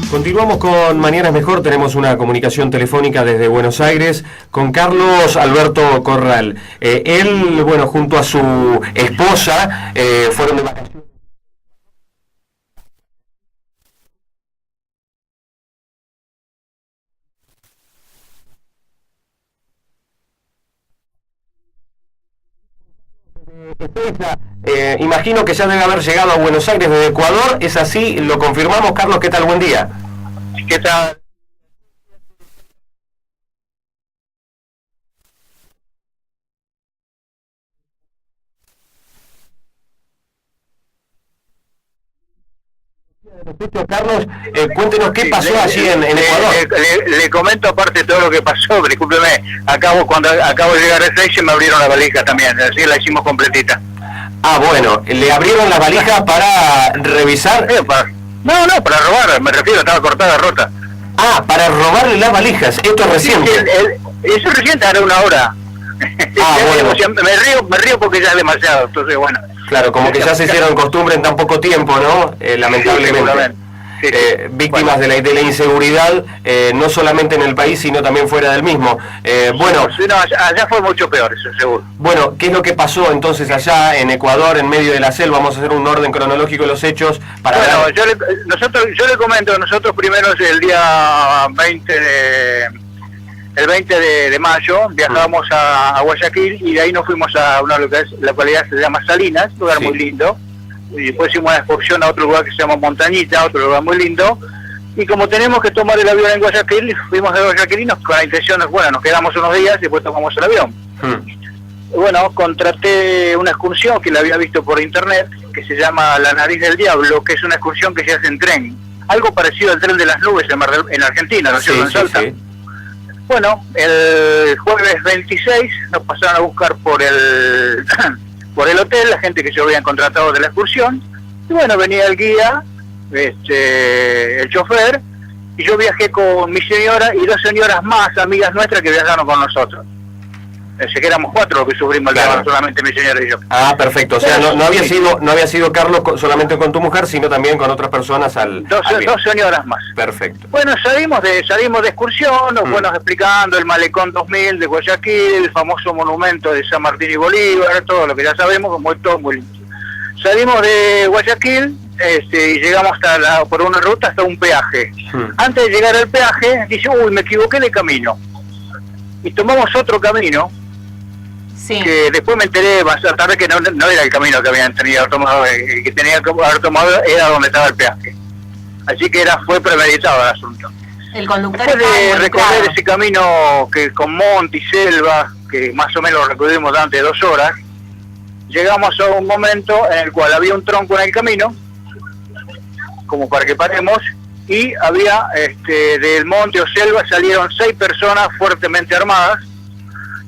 Continuamos con Mañana es Mejor. Tenemos una comunicación telefónica desde Buenos Aires con Carlos Alberto Corral. Él, bueno, junto a su esposa, fueron de vacaciones. Imagino que ya debe haber llegado a Buenos Aires desde Ecuador. ¿Es así? ¿Lo confirmamos, Carlos? ¿Qué tal? Buen día. ¿Qué tal? Carlos, cuéntenos qué pasó allí en Ecuador. Le comento aparte todo lo que pasó, discúlpeme, cuando acabo de llegar a Ezeiza me abrieron la valija también, así la hicimos completita. Ah, bueno, ¿le abrieron la valija para revisar? No, para robar, me refiero, estaba cortada, rota. Ah, para robarle las valijas, esto es reciente. Eso es reciente, hará una hora. Bueno. Me río porque ya es demasiado, entonces bueno. Claro, como que ya se hicieron costumbre en tan poco tiempo, ¿no? Lamentablemente. Sí, víctimas de la inseguridad, no solamente en el país, sino también fuera del mismo. Allá fue mucho peor, eso seguro. Bueno, ¿qué es lo que pasó entonces allá en Ecuador, en medio de la selva? Vamos a hacer un orden cronológico de los hechos. Yo le comento, nosotros primero el día 20 de mayo viajamos a Guayaquil y de ahí nos fuimos a una localidad que se llama Salinas, un lugar muy lindo. Y después hicimos una excursión a otro lugar que se llama Montañita, otro lugar muy lindo. Y como tenemos que tomar el avión en Guayaquil, fuimos a Guayaquil y con la intención, nos quedamos unos días y después tomamos el avión. Bueno, contraté una excursión que la había visto por internet, que se llama La Nariz del Diablo, que es una excursión que se hace en tren. Algo parecido al tren de las nubes en Argentina, ¿no es cierto? En Salta. Sí. Bueno, el jueves 26 nos pasaron a buscar por el hotel, la gente que se habían contratado de la excursión, y bueno, venía el guía, el chofer, y yo viajé con mi señora y dos señoras más, amigas nuestras que viajaron con nosotros. Que éramos cuatro los que sufrimos el tema, solamente mi señora y yo. Ah, perfecto, o sea, no había sido Carlos solamente con tu mujer, sino también con otras personas dos señoras más. Perfecto. Bueno, salimos de excursión, nos fuimos explicando el Malecón 2000 de Guayaquil, el famoso monumento de San Martín y Bolívar, todo lo que ya sabemos, como todo muy lindo. Salimos de Guayaquil y llegamos por una ruta hasta un peaje. Antes de llegar al peaje, dice, me equivoqué de camino. Y tomamos otro camino. Sí. Que después me enteré más tarde que no era el camino que habían tenido tomado, el que tenía que haber tomado era donde estaba el peaje. Así que fue premeditado el asunto. El conductor después de recorrer ese camino que con monte y selva, que más o menos lo recorrimos durante 2 horas, llegamos a un momento en el cual había un tronco en el camino, como para que paremos, y había del monte o selva salieron 6 personas fuertemente armadas,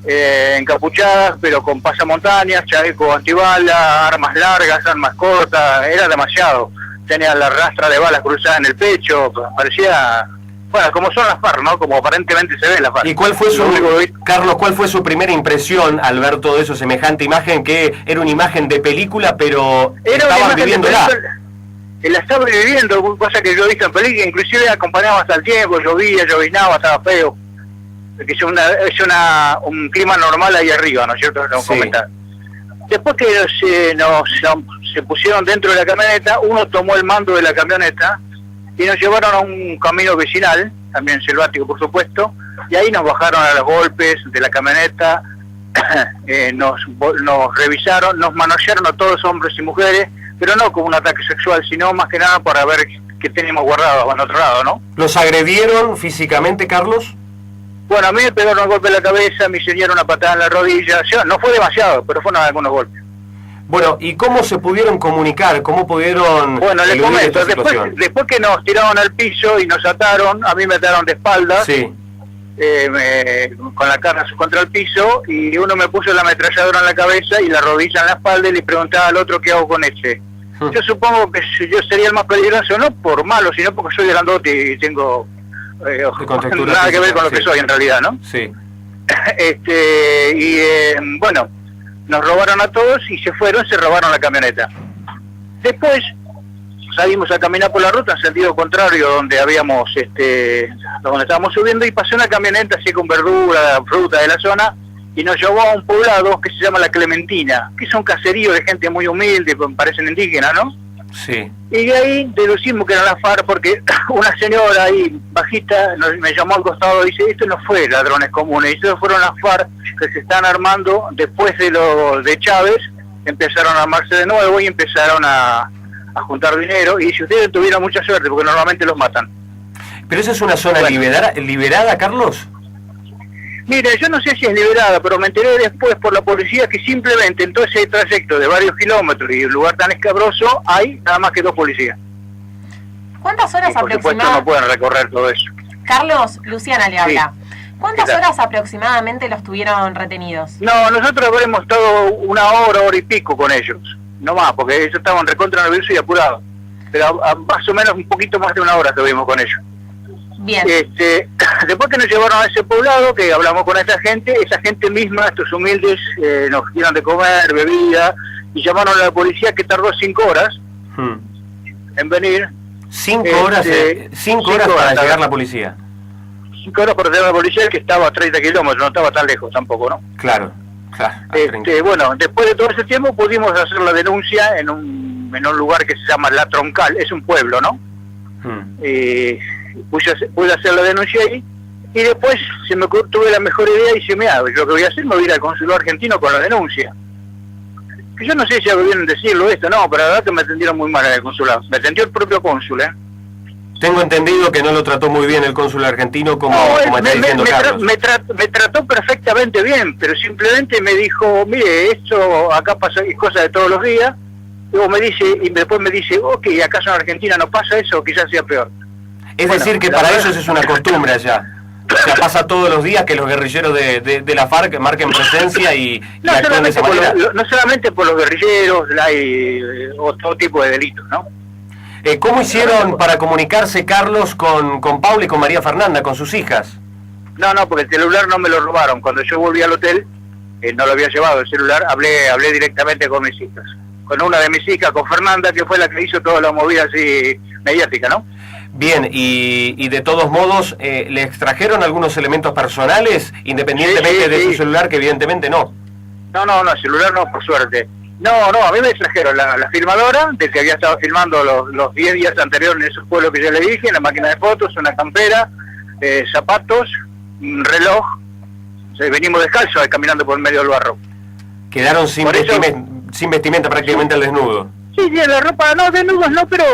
encapuchadas, pero con pasamontañas, chaleco antibala, armas largas, armas cortas, era demasiado. Tenía la rastra de balas cruzada en el pecho, parecía, bueno, como son las FARC, ¿no? Como aparentemente se ven las FARC. ¿Y Carlos, cuál fue su primera impresión al ver todo eso, semejante imagen, que era una imagen de película, pero estaban viviéndola? La estaba viviendo, cosa que yo he visto en película, inclusive acompañaba hasta el tiempo, llovía, lloviznaba, estaba feo. Que es un clima normal ahí arriba, ¿no es cierto? Después que se pusieron dentro de la camioneta, uno tomó el mando de la camioneta y nos llevaron a un camino vecinal, también selvático por supuesto, y ahí nos bajaron a los golpes de la camioneta, nos revisaron, nos manosearon a todos, hombres y mujeres, pero no como un ataque sexual, sino más que nada para ver qué teníamos guardado en otro lado, ¿no? ¿Los agredieron físicamente, Carlos? Bueno, a mí me pegaron un golpe en la cabeza, a mi señora una patada en la rodilla, o sea, no fue demasiado, pero fueron algunos golpes. Bueno, ¿y cómo se pudieron comunicar? ¿Cómo pudieron...? Bueno, les comento, después que nos tiraron al piso y nos ataron, a mí me ataron de espaldas, sí. Con la cara contra el piso, y uno me puso la ametralladora en la cabeza y la rodilla en la espalda y le preguntaba al otro qué hago con ese. Yo supongo que yo sería el más peligroso, no por malo, sino porque soy grandote y tengo... nada que ver con lo que soy en realidad, ¿no? Sí. Bueno, nos robaron a todos y se robaron la camioneta. Después salimos a caminar por la ruta en sentido contrario donde habíamos, donde estábamos subiendo, y pasó una camioneta así con verdura, fruta de la zona, y nos llevó a un poblado que se llama La Clementina, que es un caserío de gente muy humilde, parecen indígenas, ¿no? Sí. Y de ahí deducimos que eran las FARC, porque una señora ahí bajita me llamó al costado y dice, esto no fue ladrones comunes, estos fueron las FARC que se están armando después de lo de Chávez, empezaron a armarse de nuevo y empezaron a juntar dinero, y si ustedes tuvieron mucha suerte, porque normalmente los matan. ¿Pero esa es una zona liberada, Carlos? Mire, yo no sé si es liberada, pero me enteré después por la policía que simplemente en todo ese trayecto de varios kilómetros y un lugar tan escabroso hay nada más que 2 policías. ¿Cuántas horas aproximadamente? Por supuesto no pueden recorrer todo eso. Carlos, Luciana le habla. Sí. ¿Cuántas horas aproximadamente los tuvieron retenidos? No, nosotros habremos estado 1 hora, hora y pico con ellos. No más, porque ellos estaban recontra nerviosos y apurados. Pero más o menos un poquito más de 1 hora estuvimos con ellos. Bien. Después que nos llevaron a ese poblado, que hablamos con esa gente misma, estos humildes, nos dieron de comer, bebida, y llamaron a la policía, que tardó 5 horas en venir. 5 horas, 5 horas para llegar la policía. 5 horas para llegar la policía, que estaba a 30 kilómetros, no estaba tan lejos tampoco, ¿no? Claro. Bueno, después de todo ese tiempo pudimos hacer la denuncia en un lugar que se llama La Troncal, es un pueblo, ¿no? Pude hacer la denuncia ahí, y después tuve la mejor idea y dije, mira, lo que voy a hacer, me voy a ir al consulado argentino con la denuncia. Que yo no sé si hago bien en decirlo esto, no, pero la verdad que me atendieron muy mal en el consulado. Me atendió el propio cónsul, Tengo entendido que no lo trató muy bien el cónsul argentino, como está diciendo Carlos. Me trató perfectamente bien, pero simplemente me dijo, mire, esto acá pasa, es cosa de todos los días. Luego después me dice, ok, ¿acaso en Argentina no pasa eso? O quizás sea peor. Es decir, que para ellos es una costumbre allá. O sea, pasa todos los días que los guerrilleros de la FARC marquen presencia y actúen de esa manera. No solamente por los guerrilleros, hay otro tipo de delitos, ¿no? ¿Cómo hicieron para comunicarse, Carlos, con Paula y con María Fernanda, con sus hijas? No, porque el celular no me lo robaron. Cuando yo volví al hotel, no lo había llevado el celular, hablé directamente con mis hijas. Con una de mis hijas, con Fernanda, que fue la que hizo toda la movida así mediática, ¿no? Bien, y de todos modos, ¿le extrajeron algunos elementos personales, independientemente de su celular, que evidentemente no? No, el celular no, por suerte. No, a mí me trajeron la filmadora, de que había estado filmando los 10 días anteriores en esos pueblos que ya le dije, la máquina de fotos, una campera, zapatos, un reloj. Venimos descalzos caminando por el medio del barro. Quedaron sin vestimenta, prácticamente al desnudo. Sí, la ropa, no, desnudos no, pero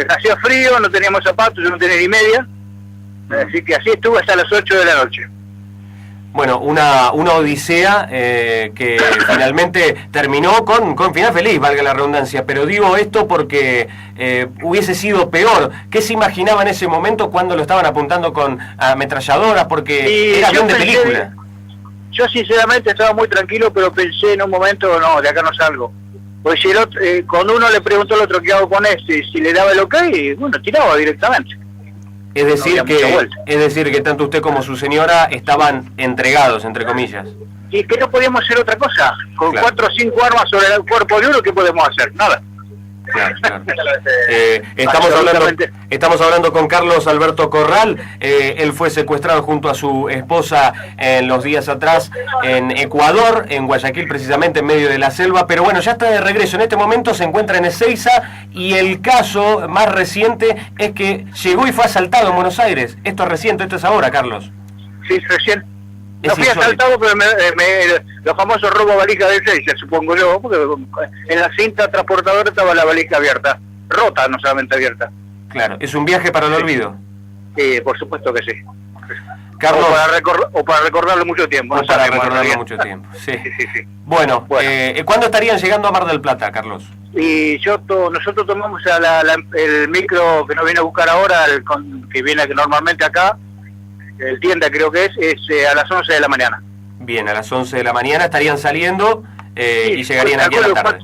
hacía frío, no teníamos zapatos, yo no tenía ni media. Así que así estuve hasta las 8 de la noche. Bueno, una odisea que finalmente terminó con final feliz, valga la redundancia, pero digo esto porque hubiese sido peor. ¿Qué se imaginaba en ese momento cuando lo estaban apuntando con ametralladoras? Porque era avión de película. Yo sinceramente estaba muy tranquilo, pero pensé en un momento, no, de acá no salgo. Pues si cuando uno le preguntó al otro qué hago con si le daba el ok, bueno, tiraba directamente. Es decir, que tanto usted como su señora estaban entregados, entre comillas. Y que no podíamos hacer otra cosa. Con 4 o 5 armas sobre el cuerpo de uno, ¿qué podemos hacer? Nada. Claro. Estamos hablando con Carlos Alberto Corral. Él fue secuestrado junto a su esposa en los días atrás en Ecuador, en Guayaquil, precisamente en medio de la selva, pero bueno, ya está de regreso. En este momento se encuentra en Ezeiza, y el caso más reciente es que llegó y fue asaltado en Buenos Aires. Esto es reciente, esto es ahora, Carlos. Sí, recién. No fui asaltado, pero los famosos robos valija de Ezeiza, supongo yo, porque en la cinta transportadora estaba la valija abierta, rota, no solamente abierta. Claro, ¿es un viaje para el olvido? Sí, por supuesto que sí. Carlos, o para recordarlo mucho tiempo. O para recordarlo mucho tiempo, sí. Bueno. ¿Cuándo estarían llegando a Mar del Plata, Carlos? Y nosotros tomamos el micro que nos viene a buscar ahora, que viene normalmente acá, el tienda creo que es a las 11 de la mañana. Bien, a las 11 de la mañana estarían saliendo y llegarían aquí a la tarde.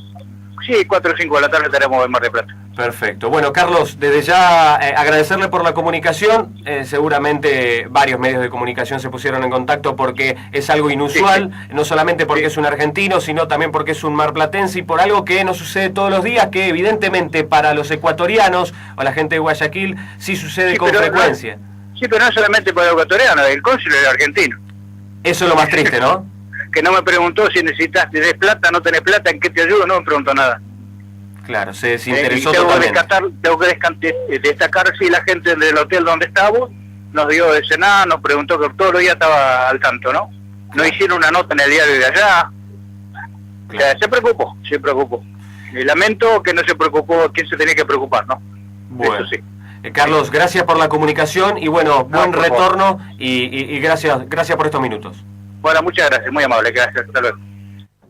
Sí, 4 o 5 de la tarde estaremos en Mar del Plata. Perfecto. Bueno, Carlos, desde ya agradecerle por la comunicación. Seguramente varios medios de comunicación se pusieron en contacto porque es algo inusual, no solamente porque es un argentino, sino también porque es un marplatense y por algo que no sucede todos los días, que evidentemente para los ecuatorianos o la gente de Guayaquil sí sucede con frecuencia. Sí, pero no solamente para los ecuatorianos, el cónsul era argentino. Eso es lo más triste, ¿no? Que no me preguntó si necesitas, tenés plata, no tenés plata, en qué te ayudo, no me preguntó nada. Claro, se desinteresó tengo totalmente. Tengo que destacar si la gente del hotel donde estábamos nos dio de cenar, nos preguntó que todos los días estaba al tanto, ¿no? No hicieron una nota en el diario de allá. O sea, se preocupó. Y lamento que no se preocupó quien se tenía que preocupar, ¿no? Bueno. Eso sí. Carlos, gracias por la comunicación y bueno, buen retorno y gracias por estos minutos. Bueno, muchas gracias, muy amable, gracias, hasta luego.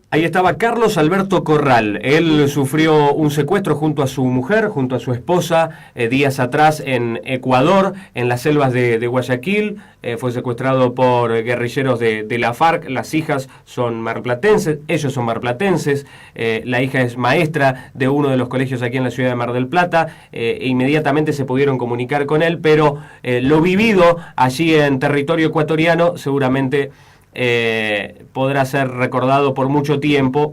Ahí estaba Carlos Alberto Corral. Él sufrió un secuestro junto a su mujer, junto a su esposa, días atrás en Ecuador, en las selvas de Guayaquil. Fue secuestrado por guerrilleros de la FARC. Las hijas son marplatenses, ellos son marplatenses. La hija es maestra de uno de los colegios aquí en la ciudad de Mar del Plata. Inmediatamente se pudieron comunicar con él, pero lo vivido allí en territorio ecuatoriano seguramente podrá ser recordado por mucho tiempo.